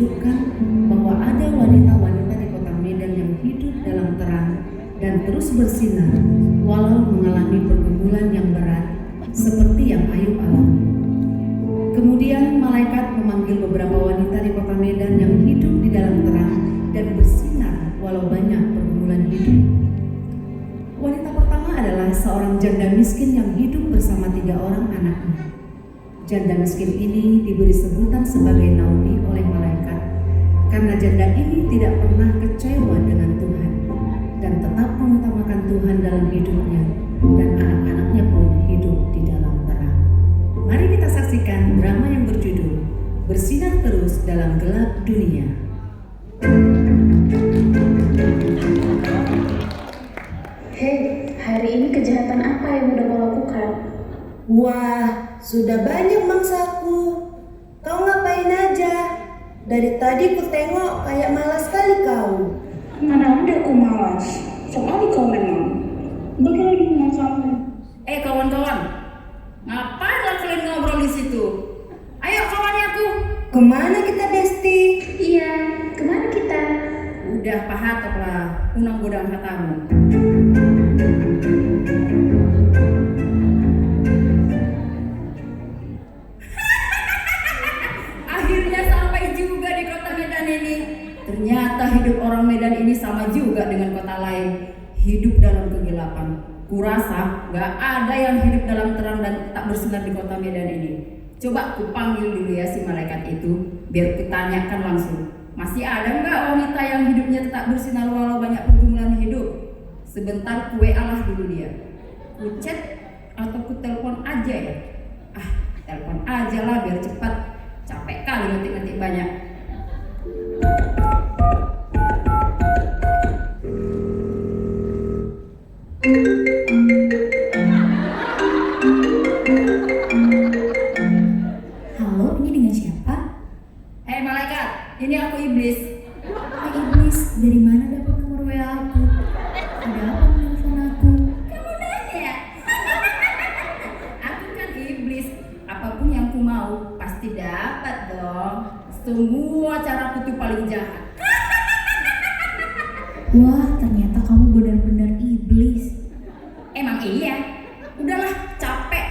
menunjukkan bahwa ada wanita-wanita di kota Medan yang hidup dalam terang dan terus bersinar walau mengalami pergumulan yang berat seperti yang Ayub alami. Kemudian malaikat memanggil beberapa wanita di kota Medan yang hidup di dalam terang dan bersinar walau banyak pergumulan hidup. Wanita pertama adalah seorang janda miskin yang hidup bersama 3 orang anaknya. Janda miskin ini diberi sebutan sebagai Naomi oleh malaikat karena janda ini tidak pernah kecewa dengan Tuhan dan tetap mengutamakan Tuhan dalam hidupnya, dan anak-anaknya pun hidup di dalam terang. Mari kita saksikan drama yang berjudul Bersinar Terus Dalam Gelap Dunia. Hei, hari ini kejahatan apa yang udah kau lakukan? Wah, sudah banyak mangsaku. Kau ngapain aja? Dari tadi ku tengok kayak malas sekali kau. Mana ada aku malas, sekali kau memang. Bagi lagi mangsamu. Kawan-kawan, ngapain lah kalian ngobrol di situ? Ayo kawannya aku. Kemana kita, Besti? Iya, kemana kita? Udah pahatok lah, unang godang hatamu. Akhirnya sampai juga di kota Medan ini. Ternyata hidup orang Medan ini sama juga dengan kota lain, hidup dalam kegelapan. Kurasa gak ada yang hidup dalam terang dan tak bersinar di kota Medan ini. Coba ku panggil dulu ya si malaikat itu, biar kutanyakan langsung. Masih ada nggak wanita yang hidupnya tetap bersinar walau banyak pergumulan hidup? Sebentar ku WA lah dulu dia. Ku chat atau ku telepon aja ya? Telepon aja lah biar cepat. Capek kali ngetik-ngetik banyak. Halo, ini dengan siapa? Hei malaikat, ini aku iblis. Hai Iblis, dari mana dapat nomor WA aku? Ada apa menelpon aku? Kamu nanya? Aku kan iblis. Apapun yang ku mau pasti dapat dong. Semua caraku tuh paling jahat. Wah, ternyata kamu benar-benar iblis. Emang iya? Udahlah, capek.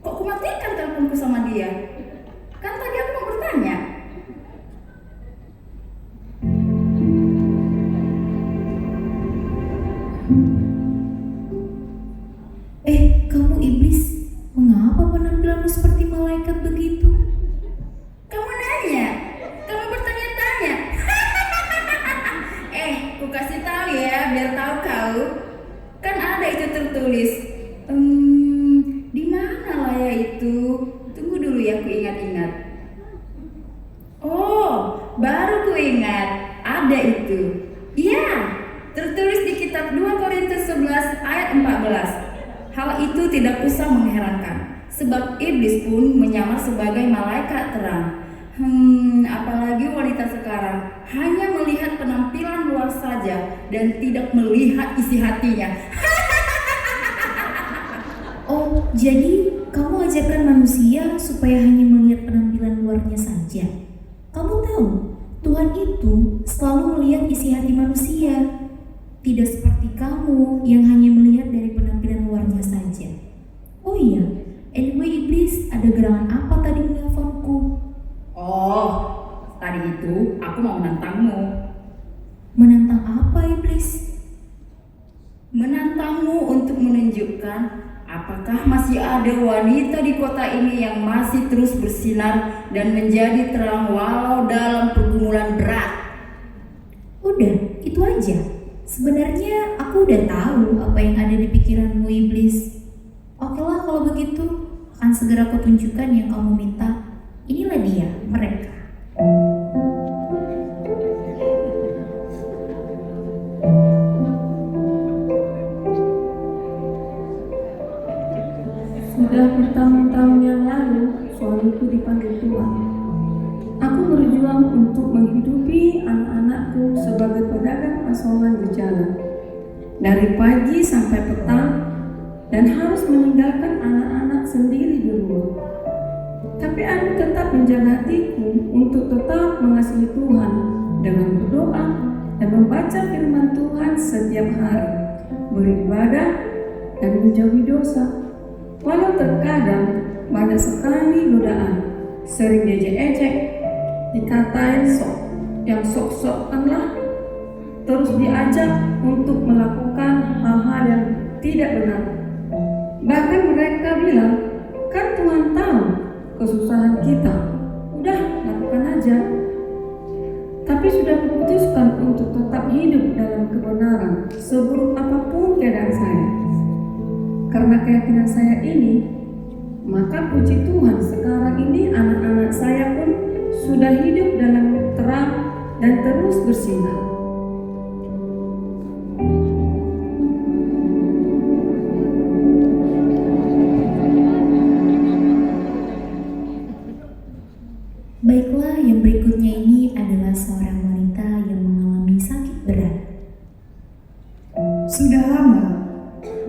Kok ku matikan teleponku sama dia? Kan tadi aku mau bertanya. Kamu iblis, mengapa penampilanmu seperti malaikat begitu? Kamu nanya? Kamu bertanya-tanya? Ku kasih tahu ya, biar tahu kau. Kan ada itu tertulis. Di mana lah ya itu? Tunggu dulu ya, ku ingat-ingat. Oh, baru ku ingat. Ada itu. Iya, tertulis di kitab 2 Korintus 11 ayat 14. Hal itu tidak usah mengherankan, sebab iblis pun menyamar sebagai malaikat terang. Apalagi wanita sekarang hanya melihat penampilan luar saja dan tidak melihat isi hatinya. Oh, jadi kamu ajarkan manusia supaya hanya melihat penampilan luarnya saja. Kamu tahu, Tuhan itu selalu melihat isi hati manusia. Tidak seperti kamu yang hanya melihat dari penampilan luarnya saja. Oh iya, anyway iblis, ada gerangan apa tadi menelponku? Oh, tadi itu aku mau menantangmu. Menantang apa iblis? Menantangmu untuk menunjukkan apakah masih ada wanita di kota ini yang masih terus bersinar dan menjadi terang walau dalam pergumulan berat. Udah, itu aja. Sebenarnya aku udah tahu apa yang ada di pikiranmu iblis. Oke lah kalau begitu, akan segera aku tunjukkan yang kamu minta. Inilah dia, mereka. Sudah bertahun-tahun yang lalu, suamiku dipanggil Tuhan. Aku berjuang untuk menghidupi anak-anakku sebagai pedagang asongan di jalan. Dari pagi sampai petang dan harus meninggalkan anak-anak sendiri di rumah. Tapi Tapi aku tetap menjaga hatiku untuk tetap mengasihi Tuhan dengan berdoa dan membaca firman Tuhan setiap hari, beribadah dan menjauhi dosa. Walau terkadang banyak sekali godaan, sering diejek-ejek, dikatain sok-sokan lah, terus diajak untuk melakukan hal-hal yang tidak benar. Bahkan mereka bilang, kan Tuhan tahu kesusahan kita, udah lakukan aja. Tapi sudah memutuskan untuk tetap hidup dalam kebenaran, seburuk apapun keadaan saya. Karena keyakinan saya ini, maka puji Tuhan sekarang ini anak-anak saya pun sudah hidup dalam terang dan terus bersinar. Baiklah, yang berikutnya ini adalah seorang wanita yang mengalami sakit berat. Sudah lama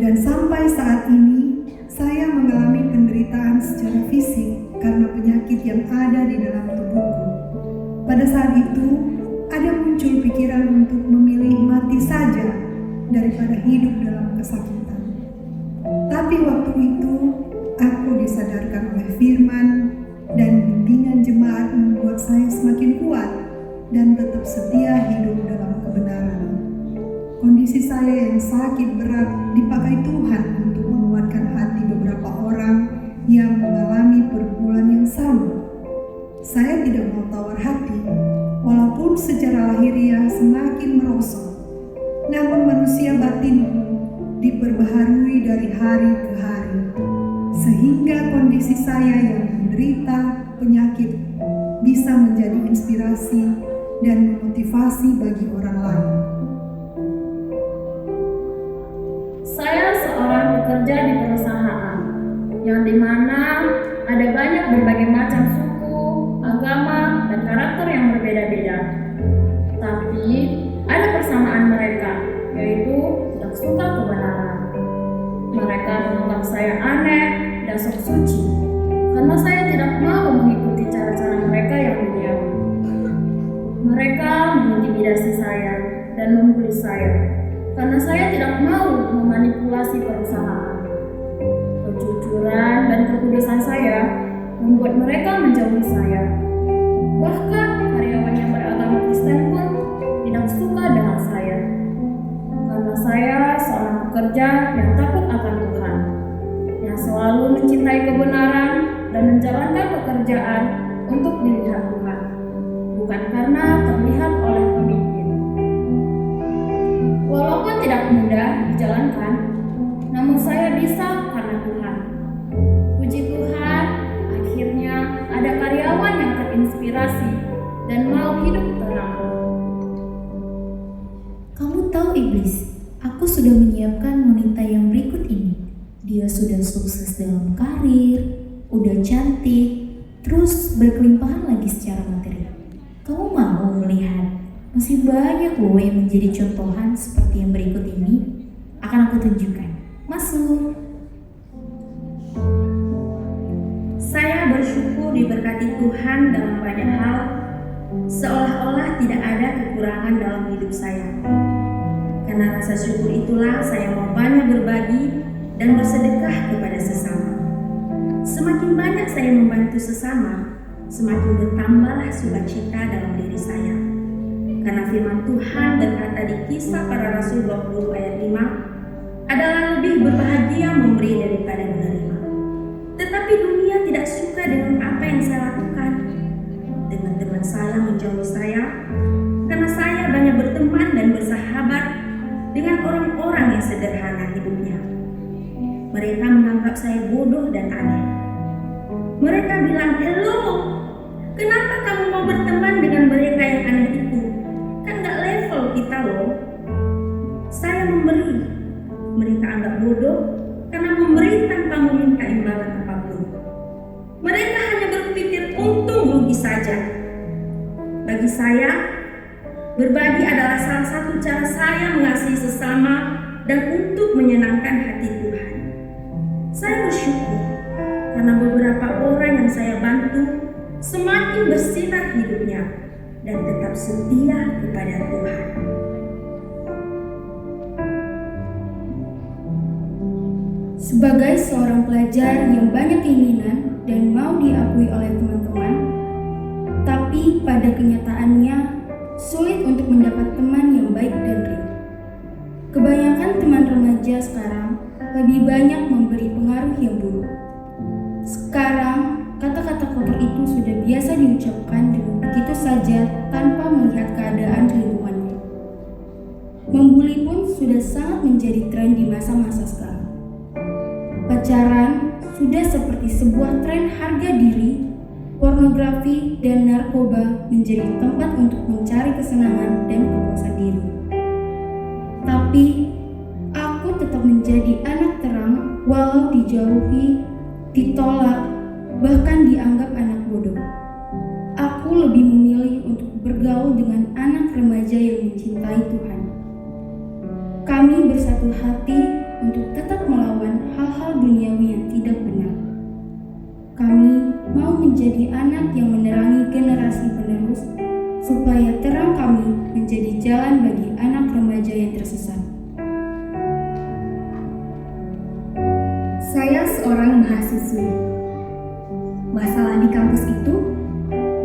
dan sampai saat ini saya mengalami penderitaan secara fisik karena penyakit yang ada di dalam tubuhku. Pada saat itu ada muncul pikiran untuk memilih mati saja daripada hidup dalam kesakitan. Tapi waktu itu aku disadarkan oleh firman dan bimbingan jemaat membuat saya semakin kuat dan tetap setia hidup dalam kebenaran. Kondisi saya yang sakit berat dipakai Tuhan untuk menguatkan hati beberapa orang yang mengalami pergumulan yang sama. Saya tidak mau tawar hati, walaupun secara lahiriah semakin merosot. Namun manusia batinku diperbaharui dari hari ke hari, sehingga kondisi saya yang menderita penyakit bisa menjadi inspirasi dan memotivasi bagi orang lain. Saya seorang pekerja di perusahaan yang dimana ada banyak berbagai macam suku, agama, dan karakter yang berbeda-beda. Tapi ada persamaan mereka, yaitu tidak suka kebenaran. Mereka menganggap saya aneh dan sok suci karena saya tidak mau mengikuti cara-cara mereka yang duniawi. Mereka mengintimidasi saya dan membuli saya karena saya tidak mau memanipulasi perusahaan. Kejujuran dan kekudusan saya membuat mereka menjauhi saya. Bahkan karyawan yang beragama Kristen pun tidak suka dengan saya karena saya seorang pekerja yang takut akan Tuhan, yang selalu mencintai kebenaran dan menjalankan pekerjaan untuk dilihat Tuhan, bukan karena terlihat oleh pemimpin. Walaupun tidak mudah dijalankan, namun saya bisa karena Tuhan. Puji Tuhan, akhirnya ada karyawan yang terinspirasi dan mau hidup terang. Kamu tahu iblis, aku sudah menyiapkan wanita yang berikut ini. Dia sudah sukses dalam karir, udah cantik, terus berkelimpahan lagi secara materi. Kamu mau melihat? Masih banyak loh yang menjadi contohan seperti yang berikut ini. Akan aku tunjukkan. Masuk. Saya bersyukur diberkati Tuhan dalam banyak hal, seolah-olah tidak ada kekurangan dalam hidup saya. Karena rasa syukur itulah saya mau banyak berbagi dan bersedekah kepada sesama. Semakin banyak saya membantu sesama, semakin bertambahlah sukacita dalam diri saya. Karena firman Tuhan berkata di Kisah Para Rasul 20 ayat 5, adalah lebih berbahagia memberi daripada menerima. Tetapi dunia tidak suka dengan apa yang saya lakukan. Teman-teman saya menjauhi saya karena saya banyak berteman dan bersahabat dengan orang-orang yang sederhana hidupnya. Mereka menganggap saya bodoh dan aneh. Mereka bilang, "Hello, kenapa kamu mau berteman dengan mereka yang aneh itu? Kan gak level kita loh." Saya memberi. Mereka anggap bodoh karena memberi tanpa meminta imbalan apapun. Mereka hanya berpikir untung rugi saja. Bagi saya, berbagi adalah salah satu cara saya mengasihi sesama dan untuk menyenangkan hati Tuhan. Saya bersyukur karena karena beberapa orang yang saya bantu semakin bersinar hidupnya dan tetap setia kepada Tuhan. Sebagai seorang pelajar yang banyak keinginan dan mau diakui oleh teman-teman, tapi pada kenyataannya sulit untuk mendapat teman yang baik dan real. Kebanyakan teman remaja sekarang lebih banyak memberi pengaruh yang buruk. Sekarang, kata-kata kotor itu sudah biasa diucapkan dengan begitu saja tanpa melihat keadaan di lingkungannya. Membuli pun sudah sangat menjadi tren di masa-masa sekarang. Pacaran sudah seperti sebuah tren harga diri, pornografi dan narkoba menjadi tempat untuk mencari kesenangan dan kepuasan diri. Tapi, aku tetap menjadi anak terang walau dijauhi, ditolak, bahkan dianggap anak bodoh. Aku lebih memilih untuk bergaul dengan anak remaja yang mencintai Tuhan. Kami bersatu hati untuk tetap melawan hal-hal duniawi yang tidak benar. Kami mau menjadi anak yang menerangi generasi penerus, supaya terang kami menjadi jalan bagi anak remaja yang tersesat. Saya seorang mahasiswi. Masalah di kampus itu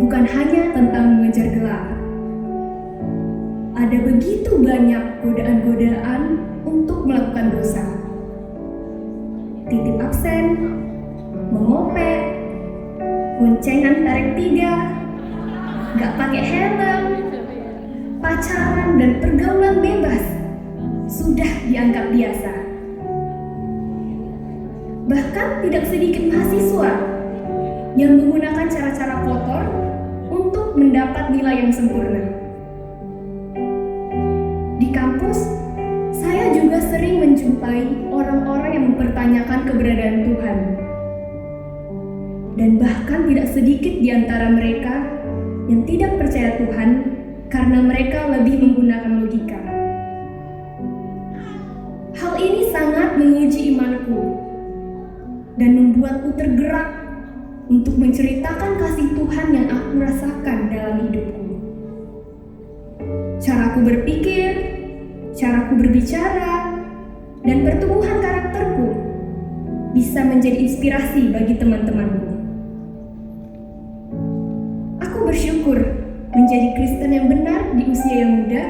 bukan hanya tentang mengejar gelar. Ada begitu banyak godaan-godaan untuk melakukan dosa. Titip absen, mengopek, boncengan tarik 3, gak pakai helm, pacaran dan pergaulan bebas sudah dianggap biasa. Bahkan tidak sedikit mahasiswa yang menggunakan cara-cara kotor untuk mendapat nilai yang sempurna. Di kampus, saya juga sering menjumpai orang-orang yang mempertanyakan keberadaan Tuhan. Dan bahkan tidak sedikit di antara mereka yang tidak percaya Tuhan karena mereka lebih menggunakan logika. Hal ini sangat menguji imanku dan membuatku tergerak untuk menceritakan kasih Tuhan yang aku rasakan dalam hidupku. Caraku berpikir, caraku berbicara, dan pertumbuhan karakterku bisa menjadi inspirasi bagi teman-temanku. Aku bersyukur menjadi Kristen yang benar di usia yang muda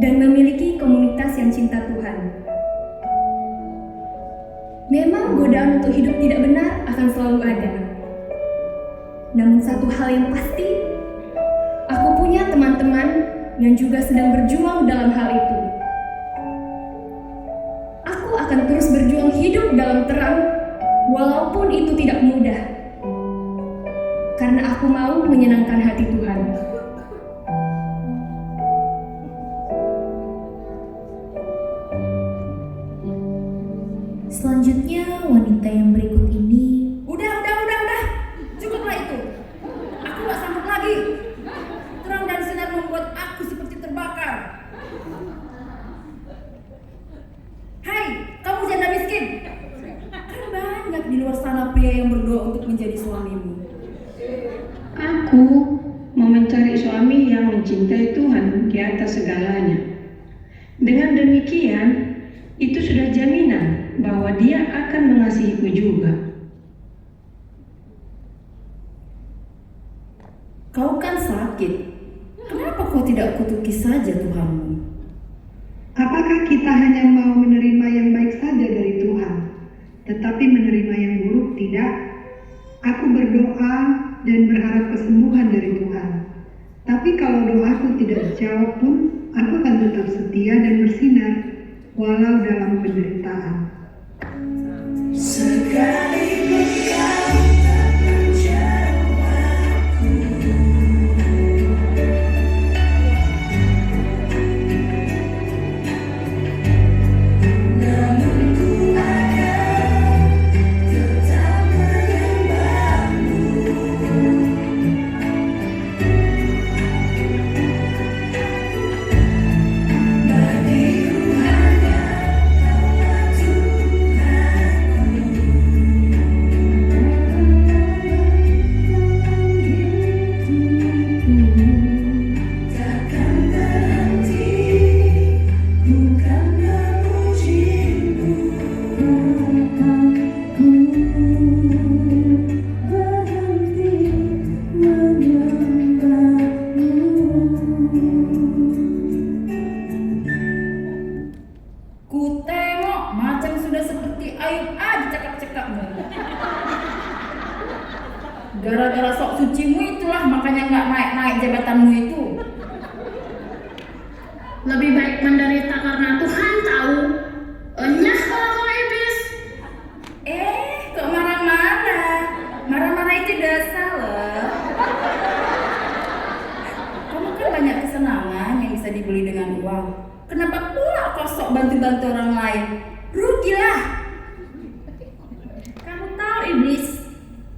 dan memiliki komunitas yang cinta Tuhan. Memang godaan untuk hidup tidak benar akan selalu ada. Namun satu hal yang pasti, aku punya teman-teman yang juga sedang berjuang dalam hal itu. Aku akan terus berjuang hidup dalam terang, walaupun itu tidak mudah. Karena aku mau menyenangkan hati Tuhan. Selanjutnya, wanita yang berikut ini. Udah. Cukuplah itu. Aku gak sanggup lagi. Terang dan sinar membuat aku seperti terbakar. Hai, kamu janda miskin. Kan banyak di luar sana pria yang berdoa untuk menjadi suamimu. Aku mau mencari suami yang mencintai Tuhan di atas segalanya. Dengan demikian, itu sudah jaminan bahwa dia akan mengasihiku juga. Kau kan sakit. Kenapa kau tidak kutuki saja Tuhanmu? Apakah kita hanya mau menerima yang baik saja dari Tuhan, tetapi menerima yang buruk tidak? Aku berdoa dan berharap kesembuhan dari Tuhan. Tapi kalau doaku tidak dijawab pun, aku akan tetap setia dan bersinar, walau dalam penderitaan. Sekalipun kau tak menjawabku, namun ku akan tetap menyembahmu. Bagiku hanya Kau Tuhan. Gara-gara sok sucimu itulah makanya nggak naik-naik jabatanmu itu. Lebih baik menderita karena Tuhan tahu. Enyah kalau kau iblis. Kok marah-marah? Marah-marah itu dosa loh. Kamu kan banyak kesenangan yang bisa dibeli dengan uang. Kenapa pula kau sok bantu-bantu orang lain? Rugilah. Kamu tahu iblis,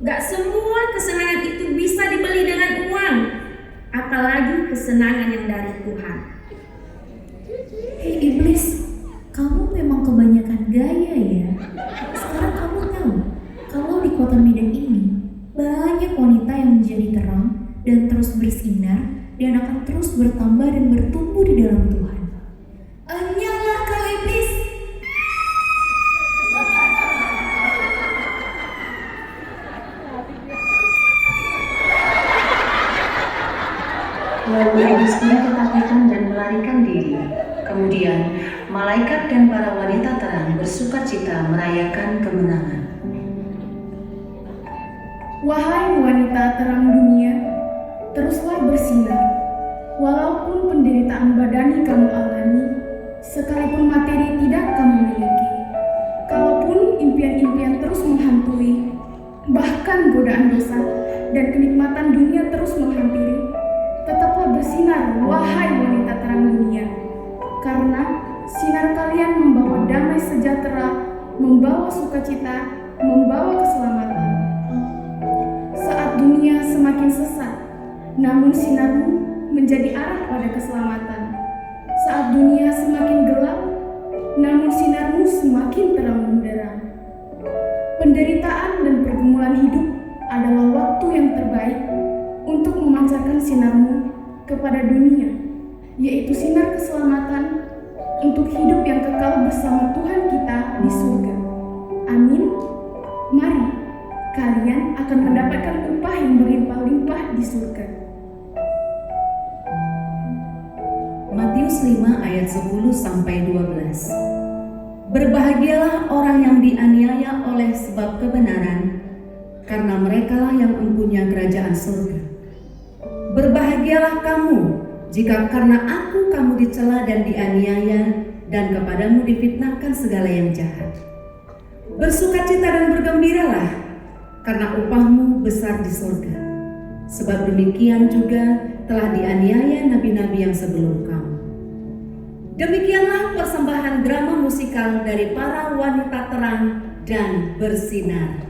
gak semua kesenangan itu bisa dibeli dengan uang, apalagi kesenangan yang dari Tuhan. Hei iblis, kamu memang kebanyakan gaya ya. Sekarang kamu tahu kalau di kota Medan ini banyak wanita yang menjadi terang dan terus bersinar dan akan terus bertambah dan bertumbuh di dalam Tuhan. Enyahlah kau iblis. Lalu iblisnya ketakutan dan melarikan diri. Kemudian malaikat dan para wanita terang bersukacita merayakan kemenangan. Wahai wanita terang dunia, teruslah bersinar. Walaupun penderitaan badani kamu alami, sekalipun materi tidak kamu miliki, kalaupun impian-impian terus menghantui, bahkan godaan dosa dan kenikmatan dunia terus menghampiri, tetaplah bersinar, wahai wanita terang dunia, karena sinar kalian membawa damai sejahtera, membawa sukacita, membawa keselamatan. Saat dunia semakin sesat, namun sinarmu menjadi arah pada keselamatan. Saat dunia semakin gelap, namun sinarmu semakin terang benderang. Penderitaan dan pergumulan hidup adalah waktu yang terbaik untuk memancarkan sinarmu kepada dunia, yaitu sinar keselamatan untuk hidup yang kekal bersama Tuhan kita di surga. Amin. Mari, kalian akan mendapatkan upah yang berlimpah-limpah di surga. Matius 5 ayat 10-12. Berbahagialah orang yang dianiaya oleh sebab kebenaran, karena merekalah yang mempunyai kerajaan surga. Berbahagialah kamu jika karena aku kamu dicela dan dianiaya dan kepadamu difitnahkan segala yang jahat. Bersukacita dan bergembiralah, karena upahmu besar di surga. Sebab demikian juga telah dianiaya nabi-nabi yang sebelum kamu. Demikianlah persembahan drama musikal dari para wanita terang dan bersinar.